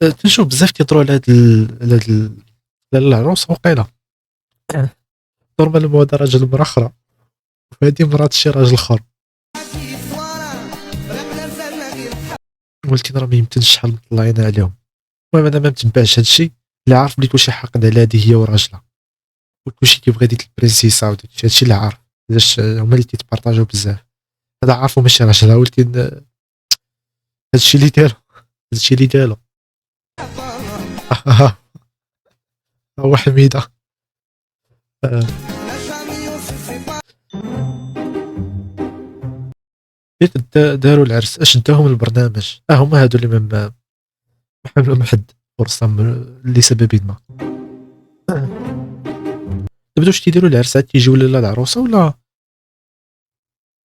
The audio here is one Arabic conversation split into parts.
تنشوف بزاف كيهضروا على على العروسه وقيله نورمالمون هذا راجل مرا اخرى وهذه مرات شي راجل اخر، ولكن راه ما يمكنش شحال مطلعين عليهم. المهم انا ما متبعش هادشي، اللي عارف بلي كلشي حاقد على هذه هي وراجلها، وكلشي كيبغي ديك البرنسيسا وداكشي، هادشي اللي عارف، علاش هما اللي تيتبارطاجيو بزاف. هذا عارفو ماشي راجلها، ولكن هادشي اللي دارو، هادشي اللي دارو هو حميده. داروا العرس، اش داهم البرنامج، هما هادو اللي ما حملوا من حد فرصه لسبب ما. دابا واش تيديروا العرس عاد تيجيو لاله العروسه ولا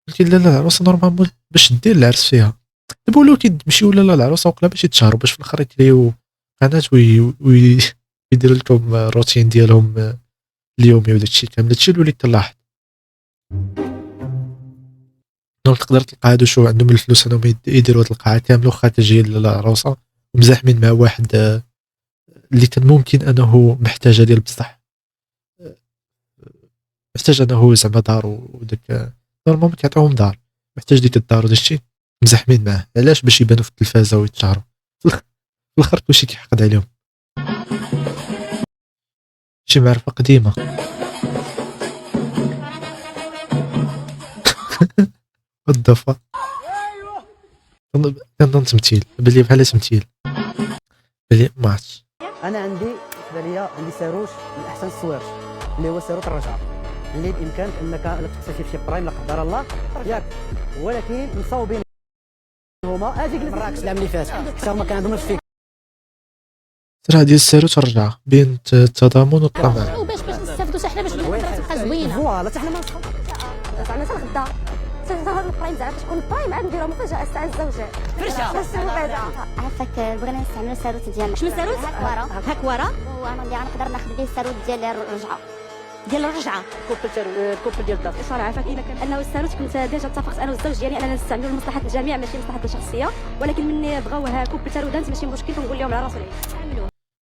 قلتي لاله العروسه نورمالمون باش دير العرس فيها. دابا ولاو تيمشيو لاله العروسه وقلا باش يتشهروا، باش في الاخر يكريو قناه ويديروا لكم روتين ديالهم اليومي وداكشي كامل. هادشي اللي وليت تلاحظ، دونك تقدر تلقى هادو شو عندهم الفلوس انهم يديروا هاد القاعه كامله واخا تجي العروسه ومزاحمين مع واحد اللي كان ممكن انه محتاجه ديال بصح، محتاج انه زعما دار وداك نورمالمون كيعطيوهم دار، محتاج ديك الدار وداكشي مزاحمين معاه. علاش؟ باش يبانوا في التلفازه ويتشهروا. في الاخر كلشي كيحقد عليهم، شي معرفه قديمه. الضفه كنظن تمثيل، بلي بحال تمثيل بلي ما عرفتش. انا عندي عندي ساروت من احسن الصويرش اللي هو ساروت الرجعه، اللي بامكانك انك لا تخصصي في شي برايم لا قدر الله ياك، ولكن مصوبين هما اجي جلس مراكش العام اللي فات حتى هما كان عندهم نفس الفكره. ترى ديال الساروت الرجعه بين التضامن والطمع، وباش نستافدوا حتى حنا باش الهضره تبقى زوينه. فوالا حتى حنا ما نسخط زعما تنغدا تظهر البرايم، زعما تكون البرايم عاد نديرو مفاجاه الساعه الزوجات عافاك. بغينا نستعملوا الساروت ديالنا. شنو الساروت؟ هاك ورا وانا اللي غنقدر ناخذ به الساروت ديال الرجعه كوبل ديال الدار. صراحه فكينا كان انه الساروت كنت ديجا اتفقت انا والزوج ديالي اننا نستعملوا لمصلحه الجميع ماشي مصلحتنا الشخصيه، ولكن مني بغاوها كوبل سارودانت ماشي مشكل، كنقول لهم على راسو نستعملوه.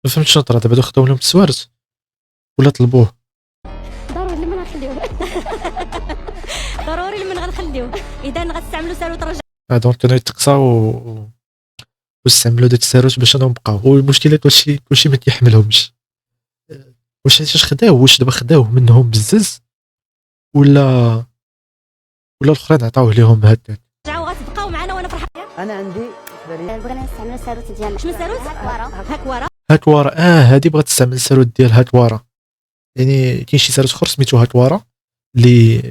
ما فهمتش شنو طرا دابا خداو لهم التسوارت ولا طلبوه؟ ضروري لما غنخليوه ضروري لما غنخليوه اذا غتستعملوا ساروت رجع. دونك كانوا يتقصاو واستعملوا داك الساروت باش انهم بقاو. والمشكله كلشي ما كيحملهمش. واش علاش خداوه؟ واش دابا خداوه منهم بزز ولا الاخرين عطاوه لهم هكاك؟ رجعوا غتبقاو معنا وانا فرحان. انا عندي بغينا نستعملوا الساروت ديالنا. شنو الساروت؟ هاك ورا هادي بغات تستعمل الساروت ديال هاك ورا، يعني كاين شي ساروت اخر سميتو هاك ورا اللي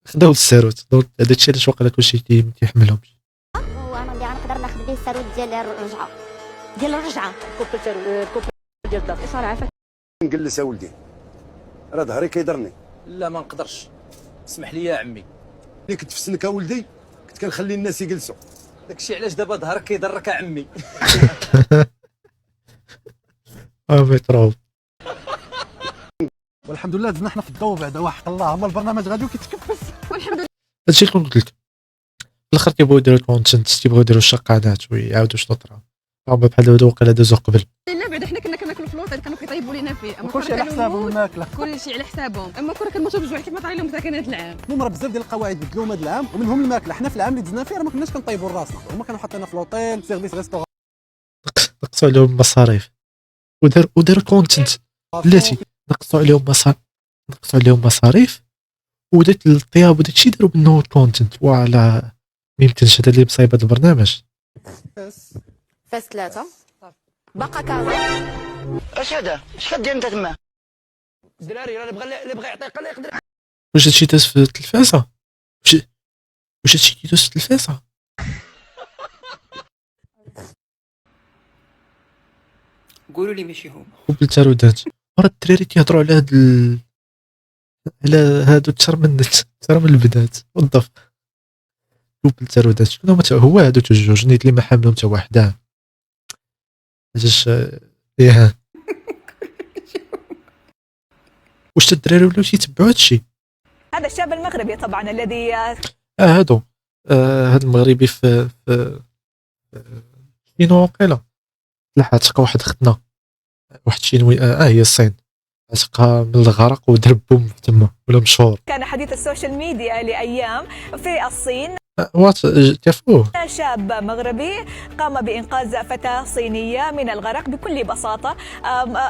خداو الساروت، دونك هذا الشيء علاش واقيلا كلشي كيحملهمش. وانا اللي غنقدر ناخذ به الساروت ديال الرجعه كوبل ديال الدار. صراحه نجلس ولدي راه ظهري كيضرني. لا ما نقدرش، اسمح لي يا عمي. ملي كنت في سنك ولدي كنت كنخلي الناس يجلسوا. داكشي علاش دابا ظهرك كيضرك يا عمي. متروب. والحمد لله دزنا حنا في الضوء بعدا وحق الله، هما البرنامج غادي وكيتكفس والحمد لله. هادشي اللي كنت قلت لك في الاخر كيبغيو يديروا كونتنت، كيبغيو يديروا الشقانات ويعاودوا شنو طرا. هما بحال هادو وقيلا دازو قبل. لا بعدا حنا كنا كناكلوا في الوسط، كانوا كيطيبوا لينا فيه، اما كلشي على حسابهم الماكله، كلشي على حسابهم، اما كره كنموتوا بجوع كيف ما طرا لهم ساكن هذا العام. المهم راه بزاف ديال القواعد بدلوهم هذا العام، ومنهم الماكله. حنا في العام اللي دزنا فيه راه ما كناش كنطيبوا راسنا، هما كانوا حاطيننا في لوطيل سيرفيس ريستورون، نقصوا عليهم مصاريف وداروا كونتنت بلاتي. نقصوا عليهم مصاريف وداك الطياب وداك الشيء داروا منه كونتنت. وعلى ما يمكنش هذا اللي مصايب هذا البرنامج. فاس 3 باقا كازا. اش هذا؟ اش كدير انت تما؟ الدراري راه اللي بغى يعطيك الله يقدر. واش هادشي داز في التلفازه؟ واش هادشي كيدوز في التلفازه؟ قولوا لي ماشي هما. وبالتارودات راه الدراري كيهضروا على على هادو ترى من البنات والضف. وبالتارودات شنو هو هادو الجوج نيت اللي ما حاملهم حتى واحد. علاش ياه واش الدراري ولاو تيتبعوا هادشي؟ هذا الشاب المغربي طبعا الذي هادو هاد المغربي في شنو واقيلا لا تلقى واحد خدنا واحد شينوي هي الصين تلقى من الغرق ودرب بوم تما ولا مشهور كان حديث السوشيال ميديا لأيام في الصين. وات تفوه شاب مغربي قام بإنقاذ فتاة صينية من الغرق بكل بساطة.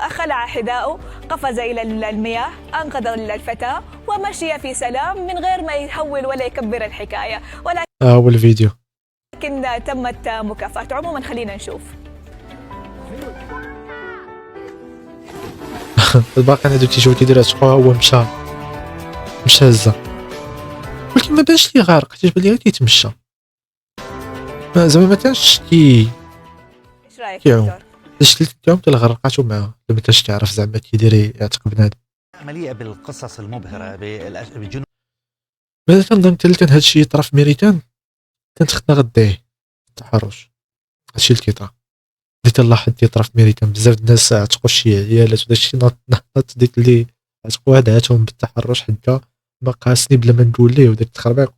خلع حذاءه، قفز إلى المياه، أنقذ الفتاة ومشي في سلام من غير ما يهول ولا يكبر الحكاية، هو الفيديو. ولكن تمت مكافأته. عموما خلينا نشوف. الباقي هذوك تيجيو تيديروا تقوا هو مشى هزه، ولكن ما بانش لي غارق حيت بان لي غير كيتمشى زعما ما كانش ايش رايك كيعوم. دكتور؟ شتي اليوم غرقاتو معاه ما كانش تعرف زعما كيدير يعتق بنادم. مليئة بالقصص المبهرة بالجنون. ماذا تنظن حتى كان هادشي يطرا في ميريتان كانت خدنا غديه التحرش. هادشي اللي كيطرا اللي تلاحظ تيطرا في ميريتان بزاف د الناس عتقوا شي عيالات وداكشي ناط ديك اللي عتقوا هداتهم بالتحرش حدا ما قاسني بلا ما نقول ليه وداك التخربيق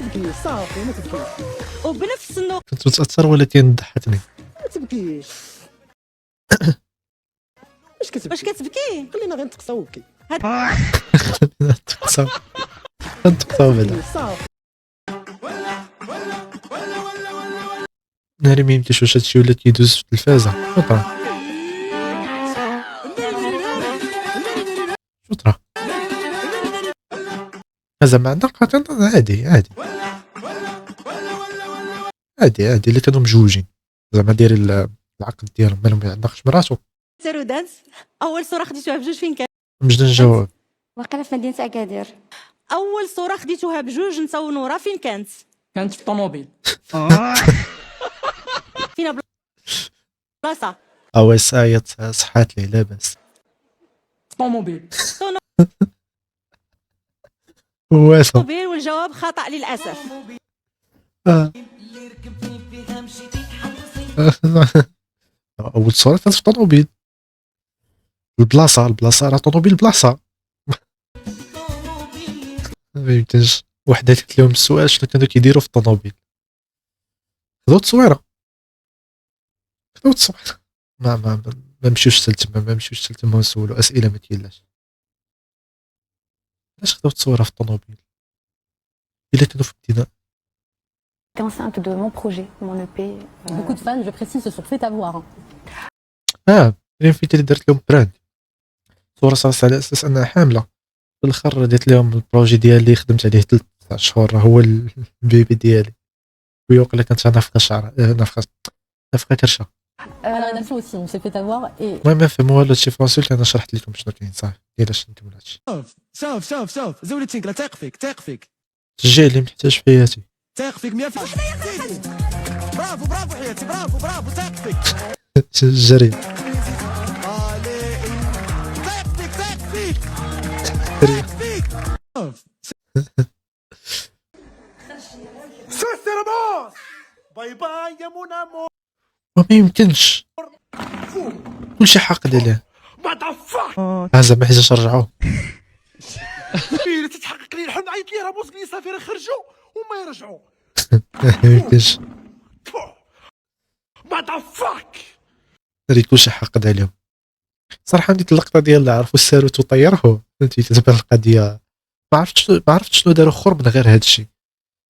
تبكي صافي ما تبكيش وبنفس النقطة كنت متاثر ولكن ضحكني. ما تبكيش واش كتبكي واش كتبكي؟ خلينا غير نتقصاو وبكي تقصاو بعدا صافي ناري ما يمكنش واش هادشي ولا كيدوز في التلفازه. شو طرا زعما عندنا قاتل عادي اللي كانوا مجوجين زعما دايرين العقد ديالهم مالهم ما عندناش مراتو سيرو دانس. اول صورة خديتوها بجوج فين كانت؟ مجد نجاوب. وقيلا في مدينه اكادير. اول صورة خديتوها بجوج انت ونورا فين كانت؟ كانت في الطوموبيل. فين بلاصة؟ او سايت صحات لي لاباس الطوموبيل. واسو طوبيل والجواب خطأ للأسف. اول صورة كانت في الطوموبيل. البلاصة راه طوموبيل بلاصة ما يمكنش. وحده قالت لهم السؤال شنو كانوا كيديروا في الطوموبيل. خذوا تصويره ما مشيوش حتى تما ونسولوا اسئله ما كاينلاش. علاش خذوا تصويره في الطوموبيل الا كانوا في المدينه؟ Enceinte de mon projet, mon EP. Beaucoup de fans, je précise, se sont fait avoir. دريم فيت اللي درت لهم براند صوره صارت على اساس انها حامله في الاخر درت لهم البروجي ديالي خدمت عليه 3 شهور هو البيبي ديالي ويوقع كانت نافقه شعر نافقه كرشه. À la rédaction aussi, on s'est fait avoir et المهم ما فهموا والو هادشي في راسي انا شرحت لكم شنو كاين صافي علاش نكمل هادشي. شوف زولي تينكلا تايق فيك الشجاع اللي محتاج في حياتي تايق فيك 100%. برافو حياتي برافو تايق فيك. الجري تايق فيك باي باي يا منى وما يمكنش كلشي حاقد عليه زعما حيت رجعوه الا تتحقق لي الحلم عيط لي راه بوس لي صافي راه خرجوا وما يرجعوا. ما يمكنش ريت كلشي حاقد عليهم صراحه. ديك اللقطه ديال اللي عرفوا الساروت وطيروه فهمتي تتبان القضيه. ما عرفتش شنو داروا اخر من غير هذا الشيء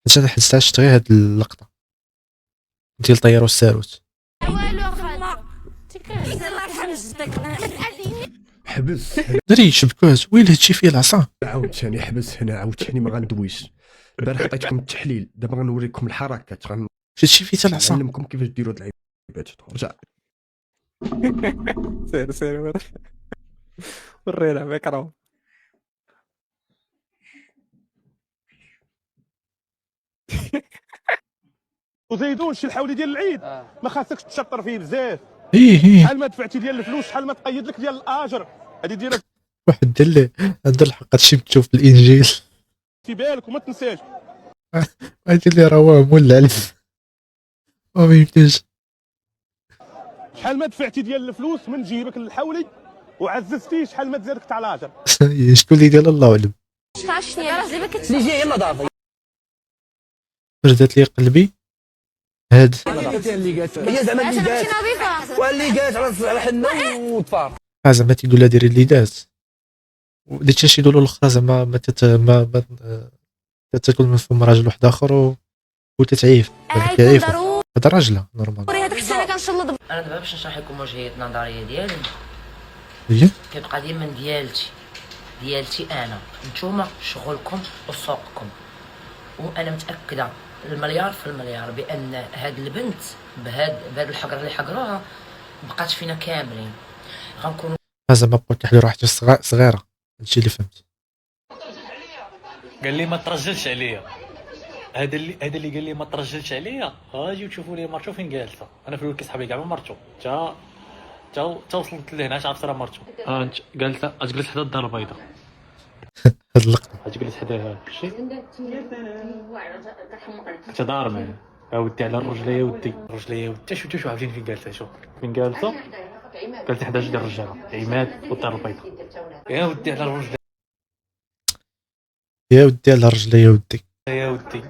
حيت انا حسيت عشت غير هاد اللقطه ديال طيروا الساروت. حبس دري يشبكوها ويل هادشي فيه العصا. عاوتاني حبس هنا عاوتاني ما غندويش. البارح عطيتكم التحليل دابا غنوريكم الحركات هادشي فيه حتى العصا. غنعلمكم كيفاش ديروا هاد اللعيبات. رجع سير ورينا ميكرو. وزيدون شي الحولي ديال العيد ما خاصكش تشطر فيه بزاف. شحال ما دفعتي ديال الفلوس شحال ما تقيد لك ديال الاجر هذه ديرها واحد دار لي عنده الحق هادشي مكتوب في الانجيل في بالك وما تنساش. هادي اللي راه مولع عليه ما يمكنش. شحال ما دفعتي ديال الفلوس من جيبك للحولي وعززتي شحال ما تزادك تاع الاجر. شكون اللي ديال الله اعلم. اللي جاي يلا ضافي بردات لي قلبي هاد اللي قالت هي زعما اللي قالت واللي قالت على حنا وطفار زعما تيقول لها ديري اللي دات وديت شي يقولوا الاخرى زعما ما تاكل من فم راجل واحد اخر وتتعيف هذاك كيعيف هذا راجله نورمال. انا دابا باش نشرح لكم وجهه النظريه ديالي هي كيبقى ديما ديالتي انا نتوما شغلكم وسوقكم، وانا متاكده المليار في المليار بان هاد البنت بهاد الحقره اللي حقروها بقات فينا كاملين غنكونوا زعما بقات تحلي روحها صغيره. هادشي اللي فهمت. قال لي ما ترجلش عليا، هذا اللي قال لي ما ترجلش عليا. اجيو تشوفوا لي مرتو فين جالسه. انا في الاول كيسحب لي كاع مرتو تا وصلت لهنا عرفت راه مرتو. انت قالت اجلس حدا الدار البيضاء. هاد اللقطه اجلس حداها شي تدار معاه اودي على الرجليه يا ودي شو عارفين فين جالسه. شوف فين جالسه، قالت حدا جوج الرجاله عماد والدار البيضاء. يا ودي على الرجل يا ودي على رجلي يا ودي يا ودي